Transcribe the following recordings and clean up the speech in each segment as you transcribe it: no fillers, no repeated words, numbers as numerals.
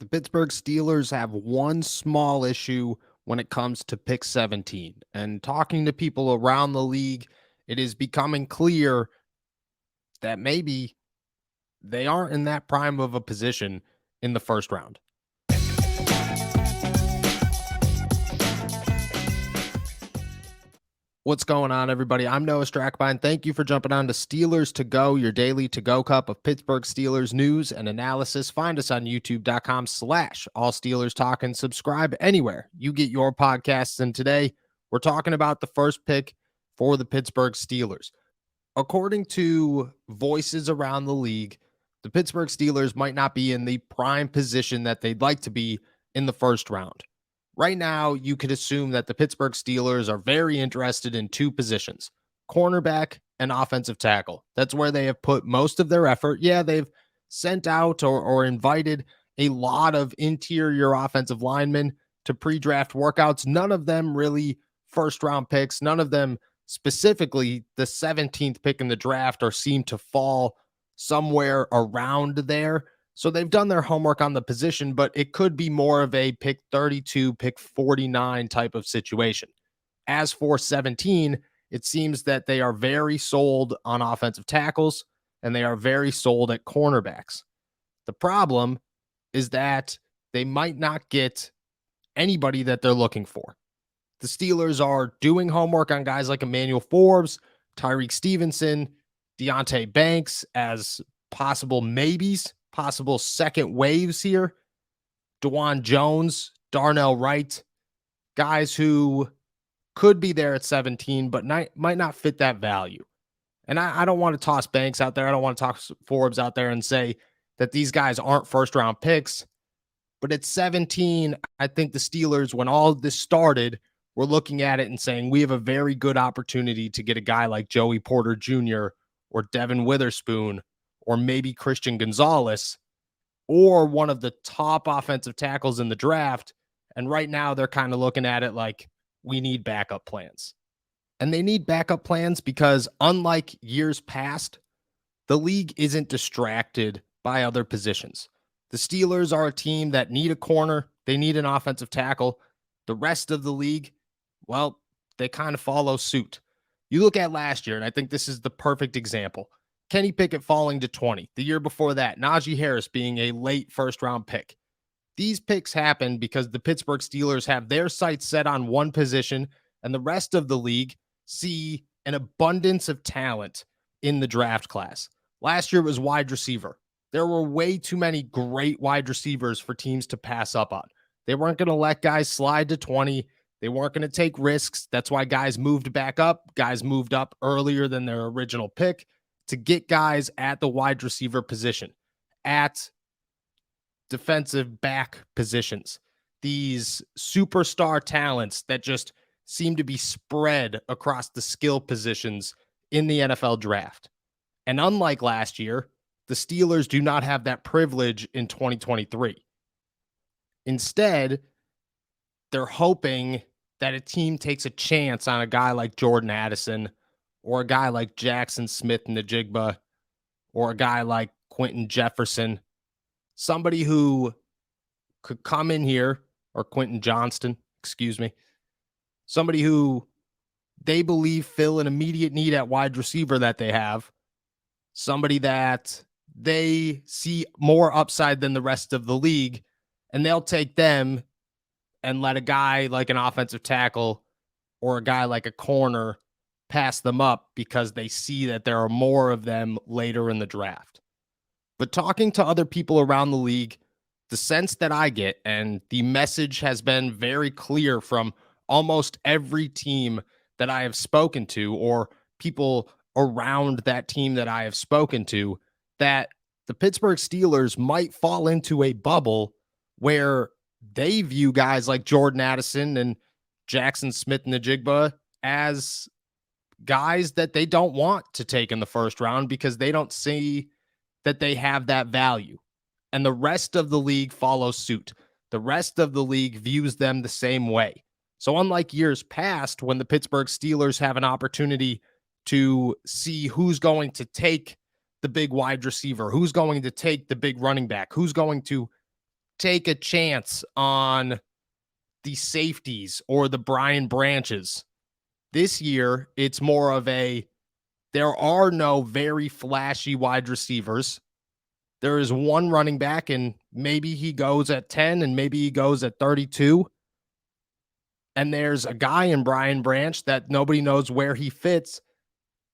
The Pittsburgh Steelers have one small issue when it comes to pick 17. And talking to people around the league, it is becoming clear that maybe they aren't in that prime of a position in the first round. What's going on, everybody? I'm Noah Strackbine. Thank you for jumping on to Steelers to Go, your daily to go cup of Pittsburgh Steelers news and analysis. Find us on youtube.com/all Steelers talk and subscribe anywhere you get your podcasts. And today we're talking about the first pick for the Pittsburgh Steelers. According to voices around the league, the Pittsburgh Steelers might not be in the prime position that they'd like to be in the first round. Right now, you could assume that the Pittsburgh Steelers are very interested in two positions, cornerback and offensive tackle. That's where they have put most of their effort. Yeah, they've sent out or invited a lot of interior offensive linemen to pre-draft workouts. None of them really first-round picks. None of them specifically the 17th pick in the draft or seem to fall somewhere around there. So they've done their homework on the position, but it could be more of a pick 32, pick 49 type of situation. As for 17, it seems that they are very sold on offensive tackles and they are very sold at cornerbacks. The problem is that they might not get anybody that they're looking for. The Steelers are doing homework on guys like Emmanuel Forbes, Tyreek Stevenson, Deonte Banks as possible maybes, possible second waves here. DeJuan Jones, Darnell Wright, guys who could be there at 17, but might not fit that value. And I don't want to toss Banks out there. I don't want to toss Forbes out there and say that these guys aren't first-round picks. But at 17, I think the Steelers, when all of this started, were looking at it and saying, we have a very good opportunity to get a guy like Joey Porter Jr. or Devin Witherspoon or maybe Christian Gonzalez, or one of the top offensive tackles in the draft. And right now they're kind of looking at it like we need backup plans. And they need backup plans because unlike years past, the league isn't distracted by other positions. The Steelers are a team that need a corner. They need an offensive tackle. The rest of the league, well, they kind of follow suit. You look at last year, and I think this is the perfect example. Kenny Pickett falling to 20. The year before that, Najee Harris being a late first-round pick. These picks happen because the Pittsburgh Steelers have their sights set on one position, and the rest of the league see an abundance of talent in the draft class. Last year was wide receiver. There were way too many great wide receivers for teams to pass up on. They weren't going to let guys slide to 20. They weren't going to take risks. That's why guys moved back up. Guys moved up earlier than their original pick to get guys at the wide receiver position, at defensive back positions, these superstar talents that just seem to be spread across the skill positions in the NFL draft. And unlike last year, the Steelers do not have that privilege in 2023. Instead, they're hoping that a team takes a chance on a guy like Jordan Addison or a guy like Jackson Smith-Njigba or a guy like Quentin Jefferson, somebody who could come in here, or Quentin Johnston, somebody who they believe fill an immediate need at wide receiver that they have, somebody that they see more upside than the rest of the league, and they'll take them and let a guy like an offensive tackle or a guy like a corner pass them up because they see that there are more of them later in the draft. But talking to other people around the league, the sense that I get, and the message has been very clear from almost every team that I have spoken to or people around that team that I have spoken to, that the Pittsburgh Steelers might fall into a bubble where they view guys like Jordan Addison and Jackson Smith-Njigba as guys that they don't want to take in the first round because they don't see that they have that value. And the rest of the league follows suit. The rest of the league views them the same way. So unlike years past, when the Pittsburgh Steelers have an opportunity to see who's going to take the big wide receiver, who's going to take the big running back, who's going to take a chance on the safeties or the Brian Branches. This year, it's more of there are no very flashy wide receivers. There is one running back, and maybe he goes at 10 and maybe he goes at 32. And there's a guy in Brian Branch that nobody knows where he fits,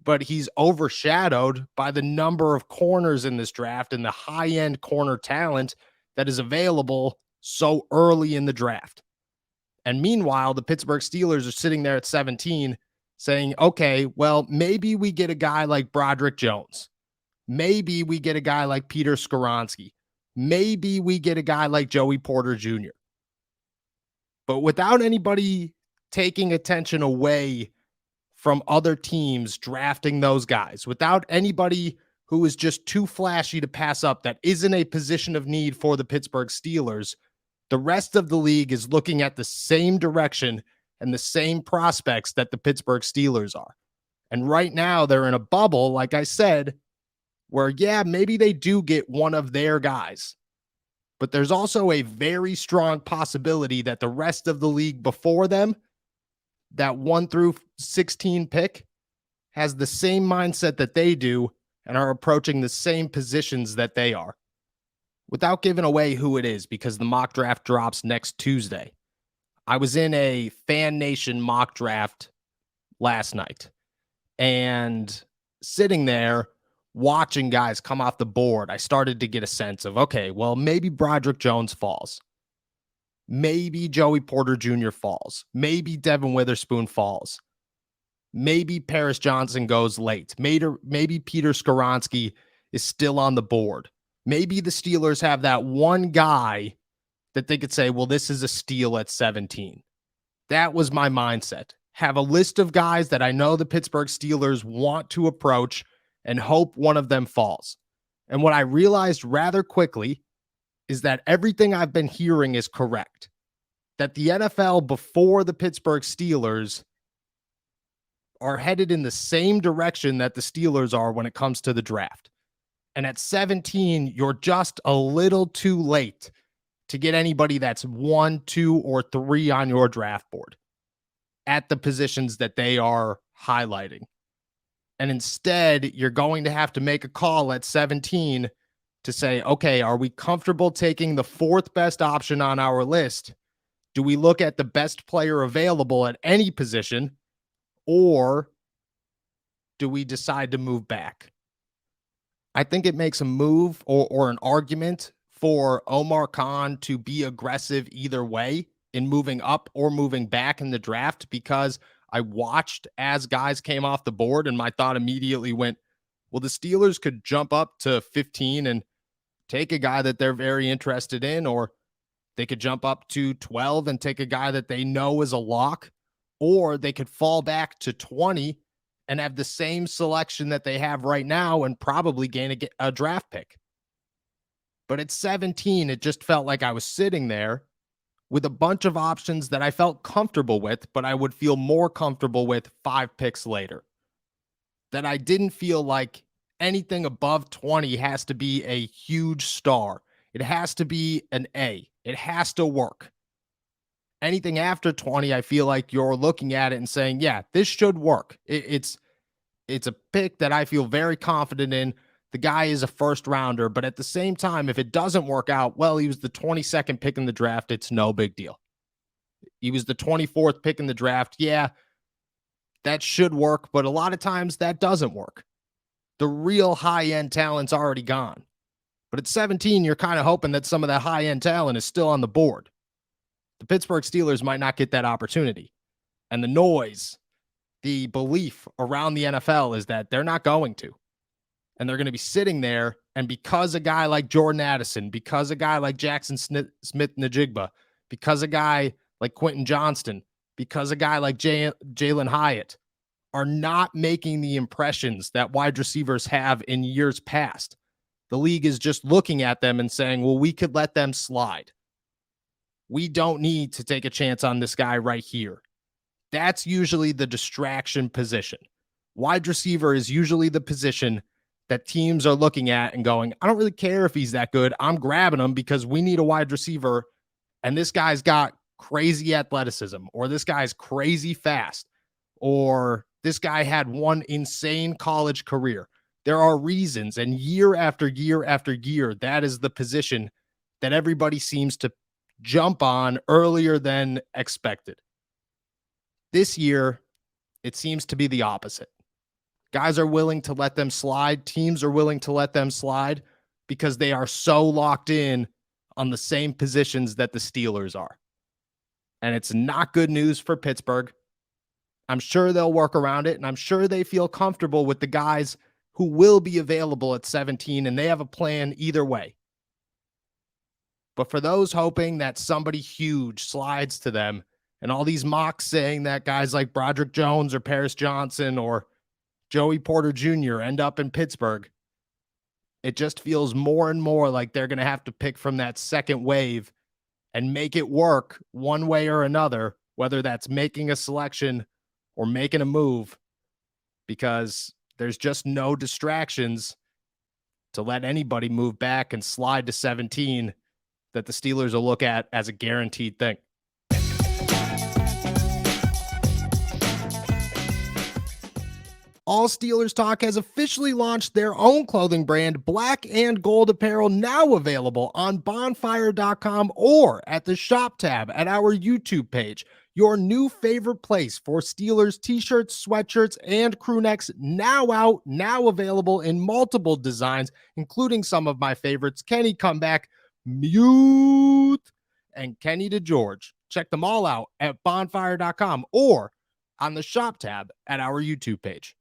but he's overshadowed by the number of corners in this draft and the high-end corner talent that is available so early in the draft. And meanwhile, the Pittsburgh Steelers are sitting there at 17 saying, okay, well, maybe we get a guy like Broderick Jones. Maybe we get a guy like Peter Skoronski. Maybe we get a guy like Joey Porter Jr. But without anybody taking attention away from other teams drafting those guys, without anybody who is just too flashy to pass up that isn't a position of need for the Pittsburgh Steelers, the rest of the league is looking at the same direction and the same prospects that the Pittsburgh Steelers are. And right now they're in a bubble, like I said, where, yeah, maybe they do get one of their guys. But there's also a very strong possibility that the rest of the league before them, that 1 through 16 pick, has the same mindset that they do and are approaching the same positions that they are. Without giving away who it is, because the mock draft drops next Tuesday, I was in a Fan Nation mock draft last night and sitting there watching guys come off the board, I started to get a sense of, okay, well, maybe Broderick Jones falls. Maybe Joey Porter Jr. falls. Maybe Devin Witherspoon falls. Maybe Paris Johnson goes late. Maybe Peter Skoronski is still on the board. Maybe the Steelers have that one guy that they could say, well, this is a steal at 17. That was my mindset. Have a list of guys that I know the Pittsburgh Steelers want to approach and hope one of them falls. And what I realized rather quickly is that everything I've been hearing is correct. That the NFL before the Pittsburgh Steelers are headed in the same direction that the Steelers are when it comes to the draft. And at 17, you're just a little too late to get anybody that's 1, 2, or 3 on your draft board at the positions that they are highlighting. And instead, you're going to have to make a call at 17 to say, okay, are we comfortable taking the 4th best option on our list? Do we look at the best player available at any position? Or do we decide to move back? I think it makes a move or an argument for Omar Khan to be aggressive either way in moving up or moving back in the draft, because I watched as guys came off the board and my thought immediately went, well, the Steelers could jump up to 15 and take a guy that they're very interested in, or they could jump up to 12 and take a guy that they know is a lock, or they could fall back to 20 and have the same selection that they have right now and probably gain a draft pick. But at 17, it just felt like I was sitting there with a bunch of options that I felt comfortable with, but I would feel more comfortable with 5 picks later. That I didn't feel like anything above 20 has to be a huge star. It has to be an A. It has to work. Anything after 20, I feel like you're looking at it and saying, yeah, this should work. It's a pick that I feel very confident in. The guy is a first rounder, but at the same time, if it doesn't work out, well, he was the 22nd pick in the draft. It's no big deal. He was the 24th pick in the draft. Yeah, that should work, but a lot of times that doesn't work. The real high-end talent's already gone. But at 17, you're kind of hoping that some of that high-end talent is still on the board. The Pittsburgh Steelers might not get that opportunity. And the noise, the belief around the NFL is that they're not going to. And they're going to be sitting there, and because a guy like Jordan Addison, because a guy like Jackson Smith-Njigba, because a guy like Quentin Johnston, because a guy like Jalen Hyatt are not making the impressions that wide receivers have in years past, the league is just looking at them and saying, well, we could let them slide. We don't need to take a chance on this guy right here. That's usually the distraction position. Wide receiver is usually the position that teams are looking at and going, I don't really care if he's that good. I'm grabbing him because we need a wide receiver. And this guy's got crazy athleticism, or this guy's crazy fast, or this guy had one insane college career. There are reasons, and year after year after year, that is the position that everybody seems to jump on earlier than expected. This year, it seems to be the opposite. Guys are willing to let them slide. Teams are willing to let them slide because they are so locked in on the same positions that the Steelers are. And it's not good news for Pittsburgh. I'm sure they'll work around it, and I'm sure they feel comfortable with the guys who will be available at 17, and they have a plan either way. But for those hoping that somebody huge slides to them, and all these mocks saying that guys like Broderick Jones or Paris Johnson or Joey Porter Jr. end up in Pittsburgh, it just feels more and more like they're going to have to pick from that second wave and make it work one way or another, whether that's making a selection or making a move, because there's just no distractions to let anybody move back and slide to 17 that the Steelers will look at as a guaranteed thing. All Steelers Talk has officially launched their own clothing brand, Black and Gold Apparel, now available on bonfire.com or at the shop tab at our YouTube page. Your new favorite place for Steelers t-shirts, sweatshirts, and crew necks, now out, now available in multiple designs, including some of my favorites, Kenny Comeback, Mute, and Kenny DeGeorge. Check them all out at bonfire.com or on the shop tab at our YouTube page.